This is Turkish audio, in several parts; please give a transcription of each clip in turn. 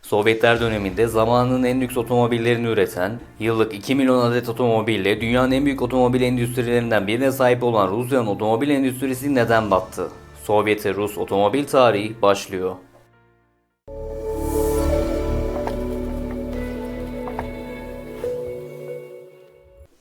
Sovyetler döneminde zamanının en lüks otomobillerini üreten, yıllık 2 milyon adet otomobille dünyanın en büyük otomobil endüstrilerinden birine sahip olan Rusya'nın otomobil endüstrisi neden battı? Sovyet ve Rus otomobil tarihi başlıyor.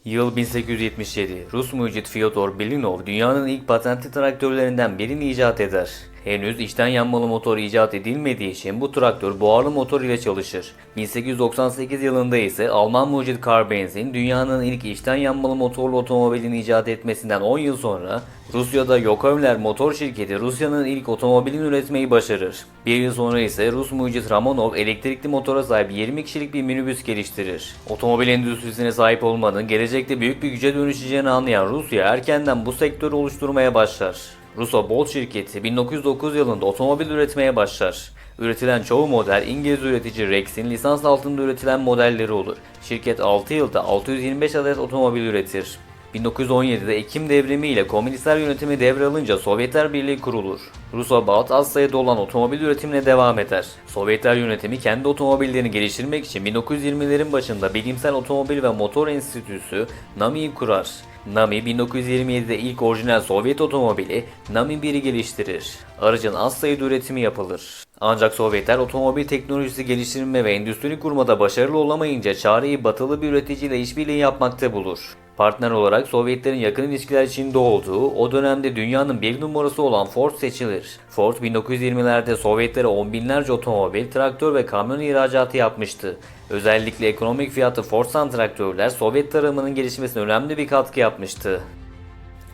Yıl 1877. Rus mucit Fyodor Belinov dünyanın ilk patentli traktörlerinden birini icat eder. Henüz içten yanmalı motor icat edilmediği için bu traktör buharlı motor ile çalışır. 1898 yılında ise Alman mucit Karl Benz'in dünyanın ilk içten yanmalı motorlu otomobilini icat etmesinden 10 yıl sonra Rusya'da Yokovler Motor şirketi Rusya'nın ilk otomobilini üretmeyi başarır. Bir yıl sonra ise Rus mucit Romanov elektrikli motora sahip 20 kişilik bir minibüs geliştirir. Otomobil endüstrisine sahip olmanın gelecekte büyük bir güce dönüşeceğini anlayan Rusya erkenden bu sektörü oluşturmaya başlar. Russo-Bolt şirketi 1909 yılında otomobil üretmeye başlar. Üretilen çoğu model İngiliz üretici Rex'in lisans altında üretilen modelleri olur. Şirket 6 yılda 625 adet otomobil üretir. 1917'de Ekim Devrimi ile komünistler yönetimi devralınca Sovyetler Birliği kurulur. Russo-Balt az sayıda olan otomobil üretimine devam eder. Sovyetler yönetimi kendi otomobillerini geliştirmek için 1920'lerin başında Bilimsel Otomobil ve Motor Enstitüsü NAMI'yi kurar. NAMI 1927'de ilk orijinal Sovyet otomobili NAMI 1'i geliştirir. Aracın az sayıda üretimi yapılır. Ancak Sovyetler otomobil teknolojisi geliştirme ve endüstri kurmada başarılı olamayınca çareyi batılı bir üreticiyle işbirliği yapmakta bulur. Partner olarak Sovyetlerin yakın ilişkiler içinde olduğu o dönemde dünyanın bir numarası olan Ford seçilir. Ford 1920'lerde Sovyetlere on binlerce otomobil, traktör ve kamyon ihracatı yapmıştı. Özellikle ekonomik fiyatlı Ford'san traktörler Sovyet tarımının gelişmesine önemli bir katkı yapmıştı.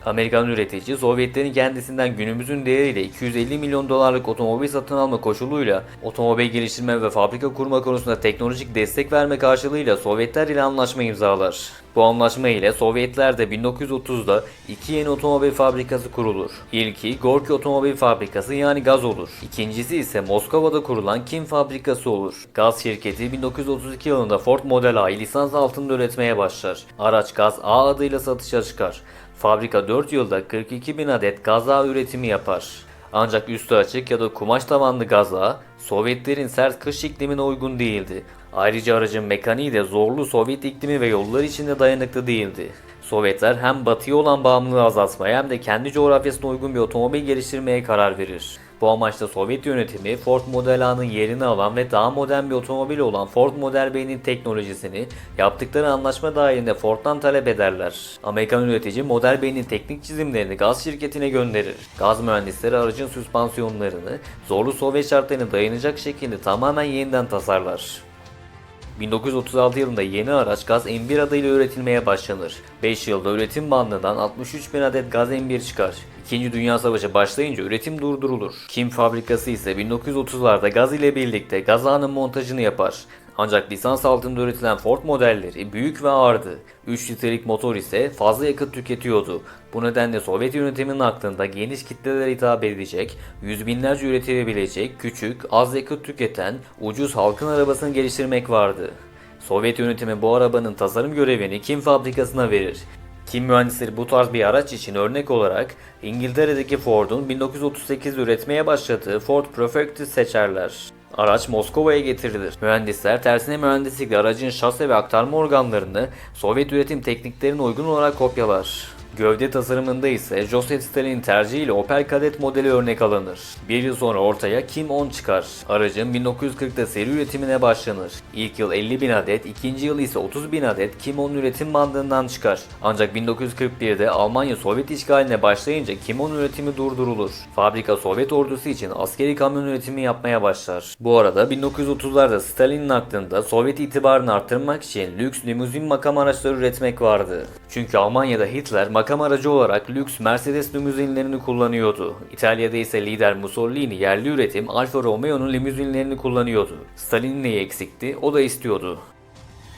Amerikan üretici, Sovyetlerin kendisinden günümüzün değeriyle 250 milyon dolarlık otomobil satın alma koşuluyla otomobil geliştirme ve fabrika kurma konusunda teknolojik destek verme karşılığıyla Sovyetler ile anlaşma imzalar. Bu anlaşma ile Sovyetler'de 1930'da iki yeni otomobil fabrikası kurulur. İlki Gorki Otomobil Fabrikası yani Gaz olur. İkincisi ise Moskova'da kurulan Kim Fabrikası olur. Gaz şirketi 1932 yılında Ford Model A'yı lisans altında üretmeye başlar. Araç Gaz A adıyla satışa çıkar. Fabrika 4 yılda 42 bin adet Gaz A üretimi yapar. Ancak üstü açık ya da kumaş tavanlı Gaz A, Sovyetlerin sert kış iklimine uygun değildi. Ayrıca aracın mekaniği de zorlu Sovyet iklimi ve yollar içinde dayanıklı değildi. Sovyetler hem batıya olan bağımlılığı azaltmaya hem de kendi coğrafyasına uygun bir otomobil geliştirmeye karar verir. Bu amaçla Sovyet yönetimi Ford Model A'nın yerini alan ve daha modern bir otomobil olan Ford Model B'nin teknolojisini yaptıkları anlaşma dahilinde Ford'dan talep ederler. Amerikan üretici Model B'nin teknik çizimlerini Gaz şirketine gönderir. Gaz mühendisleri aracın süspansiyonlarını zorlu Sovyet şartlarına dayanacak şekilde tamamen yeniden tasarlar. 1936 yılında yeni araç Gaz M1 adıyla üretilmeye başlanır. 5 yılda üretim bandından 63 bin adet Gaz M1 çıkar. İkinci Dünya Savaşı başlayınca üretim durdurulur. Kim fabrikası ise 1930'larda Gaz ile birlikte Gaz A'nın montajını yapar. Ancak lisans altında üretilen Ford modelleri büyük ve ağırdı. 3 litrelik motor ise fazla yakıt tüketiyordu. Bu nedenle Sovyet yönetiminin aklında geniş kitlelere hitap edecek, yüz binlerce üretilebilecek, küçük, az yakıt tüketen, ucuz halkın arabasını geliştirmek vardı. Sovyet yönetimi bu arabanın tasarım görevini Kim fabrikasına verir. Kim mühendisleri bu tarz bir araç için örnek olarak İngiltere'deki Ford'un 1938'de üretmeye başladığı Ford Perfect'i seçerler. Araç Moskova'ya getirilir. Mühendisler tersine mühendislikle aracın şase ve aktarma organlarını Sovyet üretim tekniklerine uygun olarak kopyalar. Gövde tasarımında ise Joseph Stalin'in tercihiyle Opel Kadett modeli örnek alınır. Bir yıl sonra ortaya Kim 10 çıkar. Aracın 1940'da seri üretimine başlanır. İlk yıl 50 bin adet, ikinci yıl ise 30 bin adet Kim 10 üretim bandından çıkar. Ancak 1941'de Almanya Sovyet işgaline başlayınca Kim 10 üretimi durdurulur. Fabrika Sovyet ordusu için askeri kamyon üretimi yapmaya başlar. Bu arada 1930'larda Stalin'in aklında Sovyet itibarını arttırmak için lüks limuzin makam araçları üretmek vardı. Çünkü Almanya'da Hitler makam aracı olarak lüks Mercedes limuzinlerini kullanıyordu. İtalya'da ise lider Mussolini yerli üretim Alfa Romeo'nun limuzinlerini kullanıyordu. Stalin'in neyi eksikti? O da istiyordu.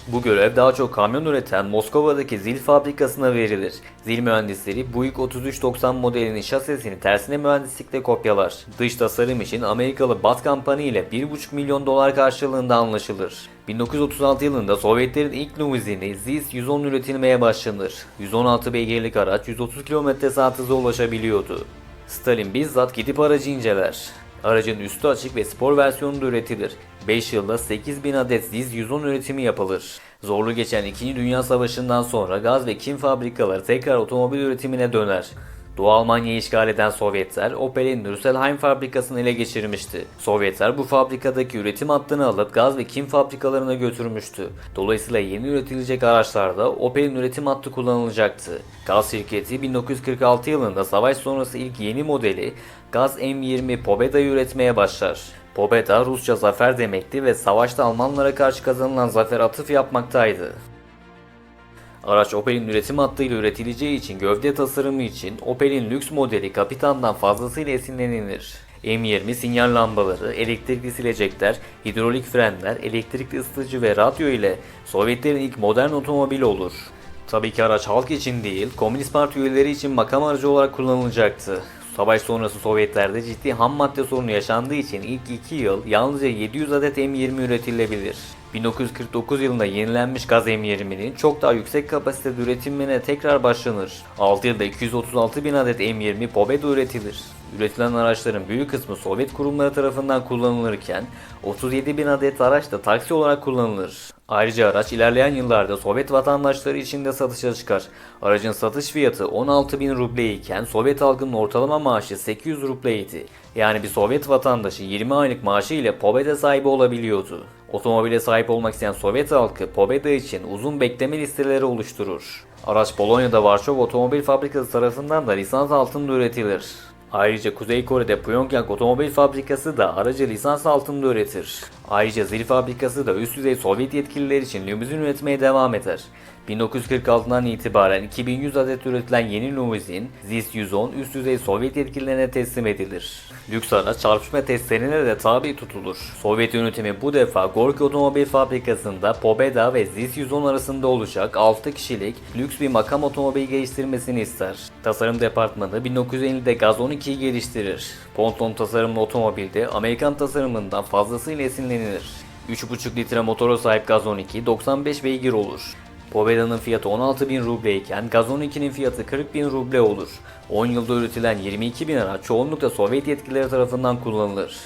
Bu görev daha çok kamyon üreten Moskova'daki Zil fabrikasına verilir. Zil mühendisleri Buick 3390 modelinin şasisini tersine mühendislikle kopyalar. Dış tasarım için Amerikalı BAT Company ile 1,5 milyon dolar karşılığında anlaşılır. 1936 yılında Sovyetlerin ilk limuzini ZIS-110 üretilmeye başlanır. 116 beygirlik araç 130 km/saat hıza ulaşabiliyordu. Stalin bizzat gidip aracı inceler. Aracın üstü açık ve spor versiyonu da üretilir. 5 yılda 8.000 adet ZiS-110 üretimi yapılır. Zorlu geçen 2. Dünya Savaşı'ndan sonra gaz ve kim fabrikaları tekrar otomobil üretimine döner. Doğu Almanya'yı işgal eden Sovyetler, Opel'in Rüsselsheim fabrikasını ele geçirmişti. Sovyetler bu fabrikadaki üretim hattını alıp gaz ve kim fabrikalarına götürmüştü. Dolayısıyla yeni üretilecek araçlarda Opel'in üretim hattı kullanılacaktı. Gaz şirketi 1946 yılında savaş sonrası ilk yeni modeli Gaz M20 Pobeda'yı üretmeye başlar. Pobeda Rusça zafer demekti ve savaşta Almanlara karşı kazanılan zafer atıf yapmaktaydı. Araç Opel'in üretim hattıyla üretileceği için gövde tasarımı için Opel'in lüks modeli Kapitan'dan fazlasıyla esinlenilir. M20 sinyal lambaları, elektrikli silecekler, hidrolik frenler, elektrikli ısıtıcı ve radyo ile Sovyetlerin ilk modern otomobili olur. Tabii ki araç halk için değil, Komünist Parti üyeleri için makam aracı olarak kullanılacaktı. Savaş sonrası Sovyetlerde ciddi ham madde sorunu yaşandığı için ilk 2 yıl yalnızca 700 adet M20 üretilebilir. 1949 yılında yenilenmiş gaz M20'nin çok daha yüksek kapasitede üretimine tekrar başlanır. 6 yılda 236 bin adet M20 Pobeda üretilir. Üretilen araçların büyük kısmı Sovyet kurumları tarafından kullanılırken 37 bin adet araç da taksi olarak kullanılır. Ayrıca araç ilerleyen yıllarda Sovyet vatandaşları için de satışa çıkar. Aracın satış fiyatı 16 bin ruble iken Sovyet halkının ortalama maaşı 800 rubleydi. Yani bir Sovyet vatandaşı 20 aylık maaşı ile Pobeda sahibi olabiliyordu. Otomobile sahip olmak isteyen Sovyet halkı Pobeda için uzun bekleme listeleri oluşturur. Araç Polonya'da Varşova Otomobil Fabrikası tarafından da lisans altında üretilir. Ayrıca Kuzey Kore'de Pyongyang Otomobil Fabrikası da aracı lisans altında üretir. Ayrıca ZIL Fabrikası da üst düzey Sovyet yetkililer için limuzin üretmeye devam eder. 1946'dan itibaren 2100 adet üretilen yeni limuzin ZiS-110 üst düzey Sovyet yetkililerine teslim edilir. Lüks araç çarpışma testlerine de tabi tutulur. Sovyet yönetimi bu defa Gorki Otomobil Fabrikası'nda Pobeda ve ZiS-110 arasında olacak 6 kişilik lüks bir makam otomobil geliştirmesini ister. Tasarım departmanı 1950'de Gaz 12'yi geliştirir. Ponton tasarımlı otomobilde Amerikan tasarımından fazlasıyla esinlenilir. 3,5 litre motora sahip Gaz 12 95 beygir olur. Pobeda'nın fiyatı 16 bin ruble iken Gaz 12'nin fiyatı 40 bin ruble olur. 10 yılda üretilen 22 bin araç çoğunlukla Sovyet yetkilileri tarafından kullanılır.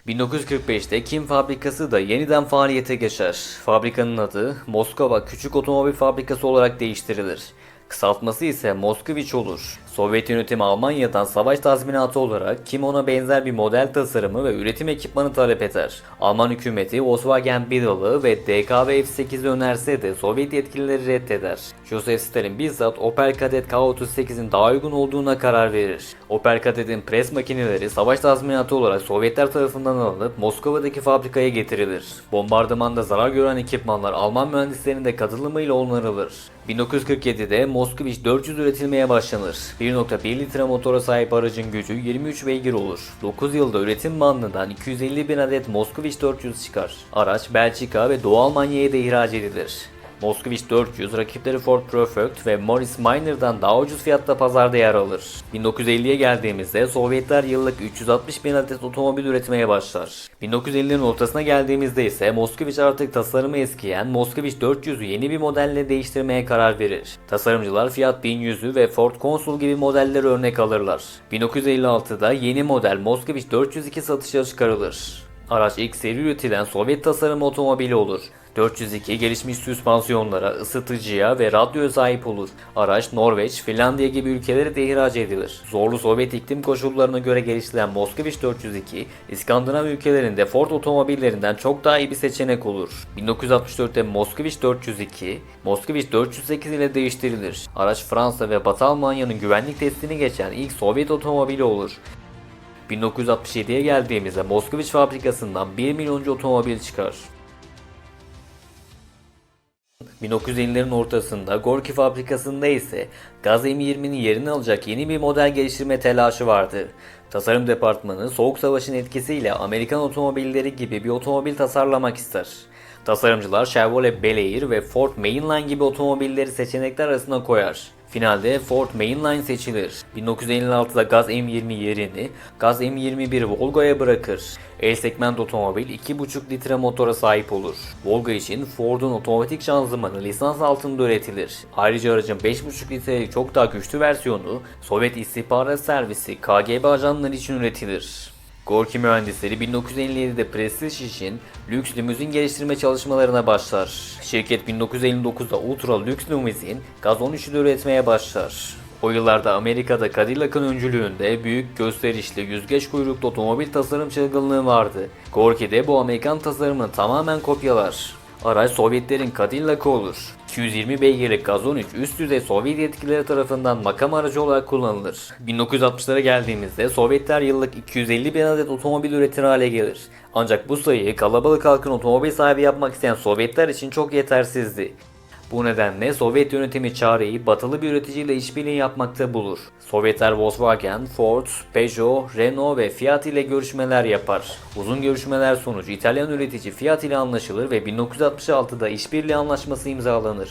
1945'te Kim fabrikası da yeniden faaliyete geçer. Fabrikanın adı Moskova Küçük Otomobil Fabrikası olarak değiştirilir. Kısaltması ise Moskviç olur. Sovyet yönetimi Almanya'dan savaş tazminatı olarak Kim ona benzer bir model tasarımı ve üretim ekipmanı talep eder. Alman hükümeti Volkswagen Beetle'ı ve DKW F8'i önerse de Sovyet yetkilileri reddeder. Joseph Stalin bizzat Opel Kadett K38'in daha uygun olduğuna karar verir. Opel Kadett'in pres makineleri savaş tazminatı olarak Sovyetler tarafından alınıp Moskova'daki fabrikaya getirilir. Bombardımanda zarar gören ekipmanlar Alman mühendislerinin de katılımıyla onarılır. 1947'de Moskviç 400 üretilmeye başlanır. 1,1 litre motora sahip aracın gücü 23 beygir olur. 9 yılda üretim bandından 250 bin adet Moskviç 400 çıkar. Araç Belçika ve Doğu Almanya'ya da ihraç edilir. Moskviç 400 rakipleri Ford Prefect ve Morris Minor'dan daha ucuz fiyatta pazarda yer alır. 1950'ye geldiğimizde Sovyetler yıllık 360 bin adet otomobil üretmeye başlar. 1950'lerin ortasına geldiğimizde ise Moskviç artık tasarımı eskiyen Moskviç 400'ü yeni bir modelle değiştirmeye karar verir. Tasarımcılar Fiat 1100'ü ve Ford Consul gibi modelleri örnek alırlar. 1956'da yeni model Moskviç 402 satışa çıkarılır. Araç ilk seri üretilen Sovyet tasarımı otomobili olur. 402 gelişmiş süspansiyonlara, ısıtıcıya ve radyoya sahip olur. Araç Norveç, Finlandiya gibi ülkelere de ihraç edilir. Zorlu Sovyet iklim koşullarına göre geliştirilen Moskviç 402, İskandinav ülkelerinde Ford otomobillerinden çok daha iyi bir seçenek olur. 1964'te Moskviç 402, Moskviç 408 ile değiştirilir. Araç Fransa ve Batı Almanya'nın güvenlik testini geçen ilk Sovyet otomobili olur. 1967'ye geldiğimizde Moskviç fabrikasından 1 milyoncu otomobil çıkar. 1950'lerin ortasında Gorki fabrikasında ise Gaz M20'nin yerini alacak yeni bir model geliştirme telaşı vardı. Tasarım departmanı Soğuk Savaş'ın etkisiyle Amerikan otomobilleri gibi bir otomobil tasarlamak ister. Tasarımcılar Chevrolet Bel Air ve Ford Mainline gibi otomobilleri seçenekler arasına koyar. Finalde Ford Mainline seçilir. 1956'da Gaz M20 yerini Gaz M21 Volga'ya bırakır. E-segment otomobil 2,5 litre motora sahip olur. Volga için Ford'un otomatik şanzımanı lisans altında üretilir. Ayrıca aracın 5,5 litrelik çok daha güçlü versiyonu Sovyet İstihbarat Servisi KGB ajanları için üretilir. Gorki mühendisleri 1957'de prestij için lüks limuzin geliştirme çalışmalarına başlar. Şirket 1959'da ultra lüks limuzin gaz 13'ü de üretmeye başlar. O yıllarda Amerika'da Cadillac'ın öncülüğünde büyük gösterişli yüzgeç kuyruklu otomobil tasarım çılgınlığı vardı. Gorki de bu Amerikan tasarımını tamamen kopyalar. Araç Sovyetlerin Cadillac'ı olur. 220 beygirlik gaz 13 üst düzey Sovyet yetkilileri tarafından makam aracı olarak kullanılır. 1960'lara geldiğimizde Sovyetler yıllık 250 bin adet otomobil üretir hale gelir. Ancak bu sayıyı kalabalık halkın otomobil sahibi yapmak isteyen Sovyetler için çok yetersizdi. Bu nedenle Sovyet yönetimi çareyi batılı bir üreticiyle işbirliği yapmakta bulur. Sovyetler Volkswagen, Ford, Peugeot, Renault ve Fiat ile görüşmeler yapar. Uzun görüşmeler sonucu İtalyan üretici Fiat ile anlaşılır ve 1966'da işbirliği anlaşması imzalanır.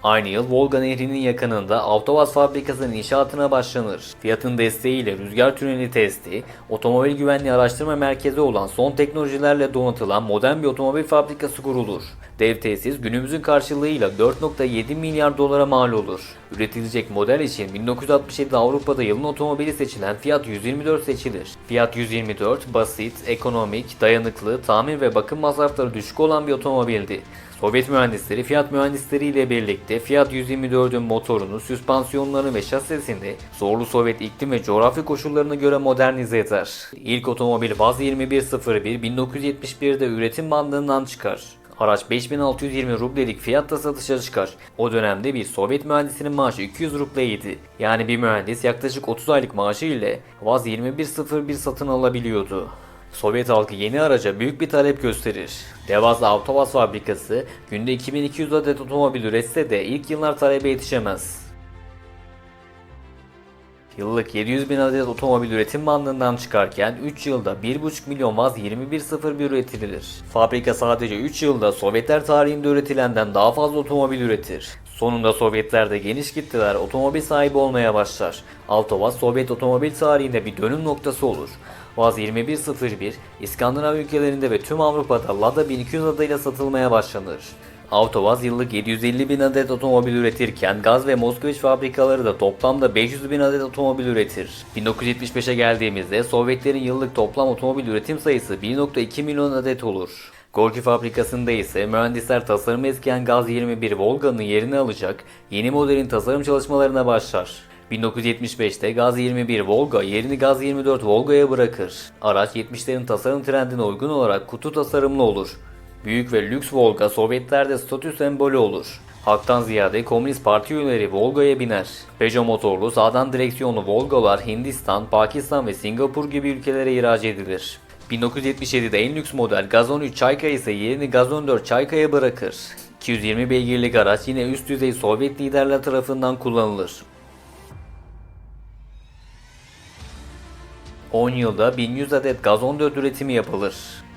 Aynı yıl Volga Nehri'nin yakınında Avtovaz fabrikasının inşaatına başlanır. Fiat'ın desteğiyle rüzgar tüneli testi, otomobil güvenliği araştırma merkezi olan son teknolojilerle donatılan modern bir otomobil fabrikası kurulur. Dev tesis günümüzün karşılığıyla 4,7 milyar dolara mal olur. Üretilecek model için 1967'de Avrupa'da yılın otomobili seçilen Fiat 124 seçilir. Fiat 124 basit, ekonomik, dayanıklı, tamir ve bakım masrafları düşük olan bir otomobildi. Sovyet mühendisleri Fiat mühendisleri ile birlikte Fiat 124'ün motorunu, süspansiyonlarını ve şasisini zorlu Sovyet iklim ve coğrafi koşullarına göre modernize eder. İlk otomobil Vaz 2101 1971'de üretim bandından çıkar. Araç 5620 rublelik fiyatta satışa çıkar. O dönemde bir Sovyet mühendisinin maaşı 200 rubleydi. Yani bir mühendis yaklaşık 30 aylık maaşı ile Vaz 2101 satın alabiliyordu. Sovyet halkı yeni araca büyük bir talep gösterir. Devasa Avtovaz fabrikası günde 2200 adet otomobil üretse de ilk yıllar talebe yetişemez. Yıllık 700 bin adet otomobil üretim bandından çıkarken 3 yılda 1,5 milyon Vaz 2101 üretilir. Fabrika sadece 3 yılda Sovyetler tarihinde üretilenden daha fazla otomobil üretir. Sonunda Sovyetler de geniş kitleler otomobil sahibi olmaya başlar. Avtovaz Sovyet otomobil tarihinde bir dönüm noktası olur. Vaz 2101 İskandinav ülkelerinde ve tüm Avrupa'da Lada 1200 adıyla satılmaya başlanır. Avtovaz yıllık 750 bin adet otomobil üretirken Gaz ve Moskviç fabrikaları da toplamda 500 bin adet otomobil üretir. 1975'e geldiğimizde Sovyetlerin yıllık toplam otomobil üretim sayısı 1,2 milyon adet olur. Gorki fabrikasında ise mühendisler tasarımı eskiyen Gaz 21 Volga'nın yerini alacak yeni modelin tasarım çalışmalarına başlar. 1975'te Gaz 21 Volga yerini Gaz 24 Volga'ya bırakır. Araç 70'lerin tasarım trendine uygun olarak kutu tasarımlı olur. Büyük ve lüks Volga Sovyetlerde statü sembolü olur. Halktan ziyade Komünist Parti üyeleri Volga'ya biner. Peugeot motorlu sağdan direksiyonlu Volgalar Hindistan, Pakistan ve Singapur gibi ülkelere ihraç edilir. 1977'de en lüks model Gaz 13 Çayka ise yerini Gaz 14 Çayka'ya bırakır. 220 beygirlik araç yine üst düzey Sovyet liderler tarafından kullanılır. 10 yılda 1100 adet Gaz 14 üretimi yapılır.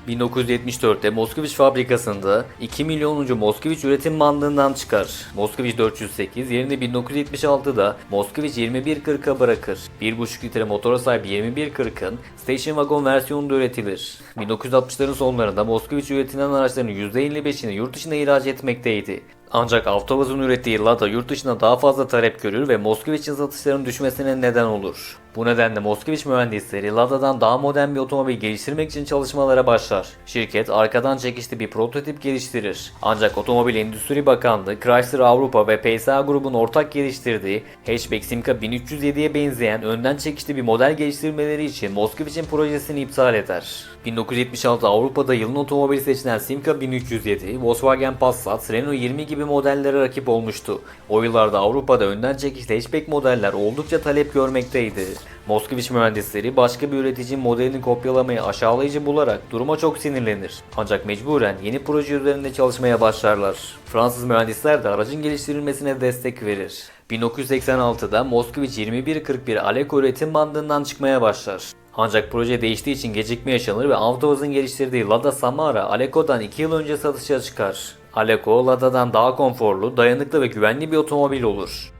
1974'te Moskviç fabrikasında 2 milyonuncu Moskviç üretim bandından çıkar. Moskviç 408 yerini 1976'da Moskviç 2140'a bırakır. 1,5 litre motora sahip 2140'ın station wagon versiyonu da üretilir. 1960'ların sonlarında Moskviç üretilen araçların %55'ini yurt dışına ihraç etmekteydi. Ancak Avtovaz'ın ürettiği Lada yurt dışına daha fazla talep görür ve Moskviç'in satışlarının düşmesine neden olur. Bu nedenle Moskviç mühendisleri Lada'dan daha modern bir otomobil geliştirmek için çalışmalara başlar. Şirket arkadan çekişli bir prototip geliştirir. Ancak Otomobil Endüstri Bakanlığı Chrysler Avrupa ve PSA grubun ortak geliştirdiği hatchback Simca 1307'ye benzeyen önden çekişli bir model geliştirmeleri için Moskviç'in projesini iptal eder. 1976 Avrupa'da yılın otomobili seçilen Simca 1307, Volkswagen Passat, Renault 20 gibi modellere rakip olmuştu. O yıllarda Avrupa'da önden çekişli hatchback modeller oldukça talep görmekteydi. Moskviç mühendisleri başka bir üreticinin modelini kopyalamayı aşağılayıcı bularak duruma çok sinirlenir. Ancak mecburen yeni proje üzerinde çalışmaya başlarlar. Fransız mühendisler de aracın geliştirilmesine destek verir. 1986'da Moskviç 2141 Aleko üretim bandından çıkmaya başlar. Ancak proje değiştiği için gecikme yaşanır ve Avtovaz'ın geliştirdiği Lada Samara Aleko'dan 2 yıl önce satışa çıkar. Aleko, Lada'dan daha konforlu, dayanıklı ve güvenli bir otomobil olur.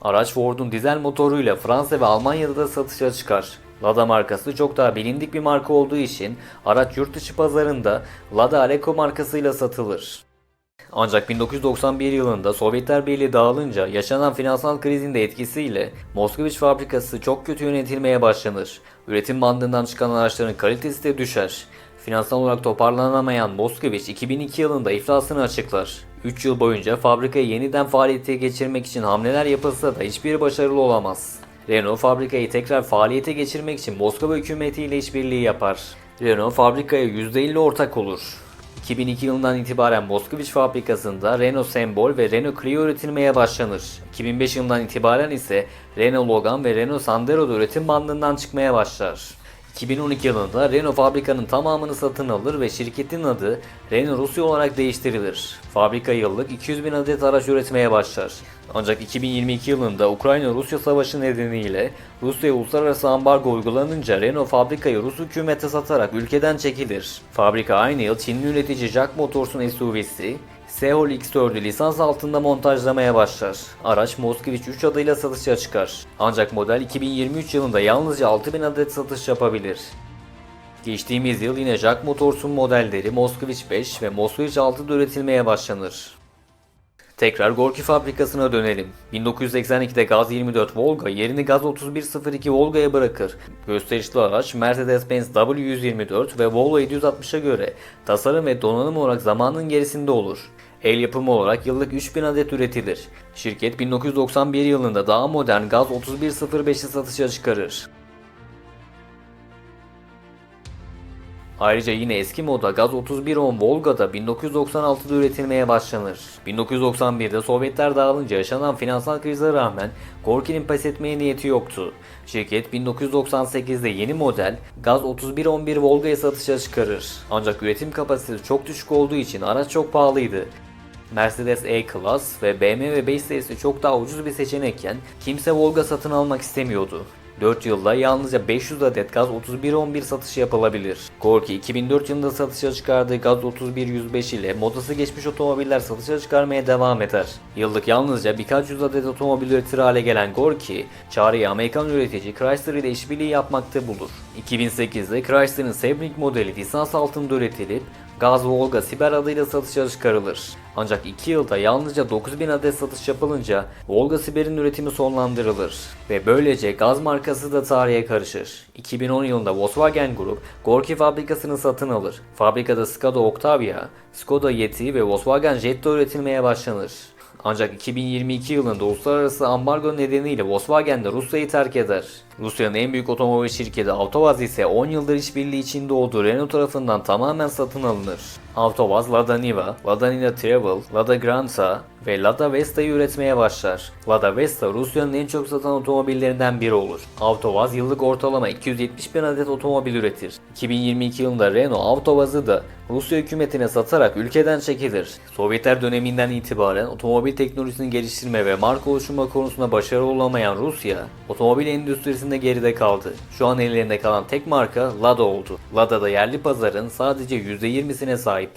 Araç Ford'un dizel motoruyla Fransa ve Almanya'da da satışa çıkar. Lada markası çok daha bilindik bir marka olduğu için araç yurt dışı pazarında Lada Aleko markasıyla satılır. Ancak 1991 yılında Sovyetler Birliği dağılınca yaşanan finansal krizin de etkisiyle Moskviç fabrikası çok kötü yönetilmeye başlanır. Üretim bandından çıkan araçların kalitesi de düşer. Finansal olarak toparlanamayan Moskviç 2002 yılında iflasını açıklar. 3 yıl boyunca fabrikayı yeniden faaliyete geçirmek için hamleler yapılsa da hiçbiri başarılı olamaz. Renault fabrikayı tekrar faaliyete geçirmek için Moskova hükümetiyle işbirliği yapar. Renault fabrikaya %50 ortak olur. 2002 yılından itibaren Moskviç fabrikasında Renault Sembol ve Renault Clio üretilmeye başlanır. 2005 yılından itibaren ise Renault Logan ve Renault Sandero da üretim bandından çıkmaya başlar. 2012 yılında Renault fabrikanın tamamını satın alır ve şirketin adı Renault Rusya olarak değiştirilir. Fabrika yıllık 200 bin adet araç üretmeye başlar. Ancak 2022 yılında Ukrayna-Rusya savaşı nedeniyle Rusya'ya uluslararası ambargo uygulanınca Renault fabrikayı Rus hükümete satarak ülkeden çekilir. Fabrika aynı yıl Çinli üretici Jack Motors'un SUV'si Seol X4'ü lisans altında montajlamaya başlar. Araç Moskviç 3 adıyla satışa çıkar. Ancak model 2023 yılında yalnızca 6000 adet satış yapabilir. Geçtiğimiz yıl yine Jack Motors'un modelleri Moskviç 5 ve Moskviç 6'da üretilmeye başlanır. Tekrar Gorki fabrikasına dönelim. 1982'de Gaz 24 Volga yerini Gaz 3102 Volga'ya bırakır. Gösterişli araç Mercedes-Benz W124 ve Volvo 760'a göre tasarım ve donanım olarak zamanın gerisinde olur. El yapımı olarak yıllık 3000 adet üretilir. Şirket 1991 yılında daha modern Gaz 3105'i satışa çıkarır. Ayrıca yine eski moda Gaz 3110 Volga'da 1996'da üretilmeye başlanır. 1991'de Sovyetler dağılınca yaşanan finansal krize rağmen Gorki'nin pes etmeye niyeti yoktu. Şirket 1998'de yeni model Gaz 3111 Volga'yı satışa çıkarır. Ancak üretim kapasitesi çok düşük olduğu için araç çok pahalıydı. Mercedes E-Class ve BMW 5 serisi çok daha ucuz bir seçenekken kimse Volga satın almak istemiyordu. 4 yılda yalnızca 500 adet Gaz 3111 satışı yapılabilir. Gorki 2004 yılında satışa çıkardığı Gaz 3105 ile modası geçmiş otomobiller satışa çıkarmaya devam eder. Yıllık yalnızca birkaç yüz adet otomobil üretir hale gelen Gorki, çareyi Amerikan üretici Chrysler ile işbirliği yapmakta bulur. 2008'de Chrysler'ın Sebring modeli lisans altında üretilip Gaz Volga Siber adıyla satışa çıkarılır. Ancak 2 yılda yalnızca 9000 adet satış yapılınca Volga Siber'in üretimi sonlandırılır ve böylece Gaz markası da tarihe karışır. 2010 yılında Volkswagen Group Gorki fabrikasını satın alır. Fabrikada Skoda Octavia, Skoda Yeti ve Volkswagen Jetta üretilmeye başlanır. Ancak 2022 yılında uluslararası ambargo nedeniyle Volkswagen de Rusya'yı terk eder. Rusya'nın en büyük otomobil şirketi Avtovaz ise 10 yıldır işbirliği içinde olduğu Renault tarafından tamamen satın alınır. Avtovaz, Lada Niva, Lada Niva Travel, Lada Granta ve Lada Vesta'yı üretmeye başlar. Lada Vesta Rusya'nın en çok satan otomobillerinden biri olur. Avtovaz yıllık ortalama 270 bin adet otomobil üretir. 2022 yılında Renault Avtovaz'ı da Rusya hükümetine satarak ülkeden çekilir. Sovyetler döneminden itibaren otomobil teknolojisini geliştirme ve marka oluşturma konusunda başarılı olamayan Rusya, otomobil endüstrisinde geride kaldı. Şu an ellerinde kalan tek marka Lada oldu. Lada da yerli pazarın sadece %20'sine sahip.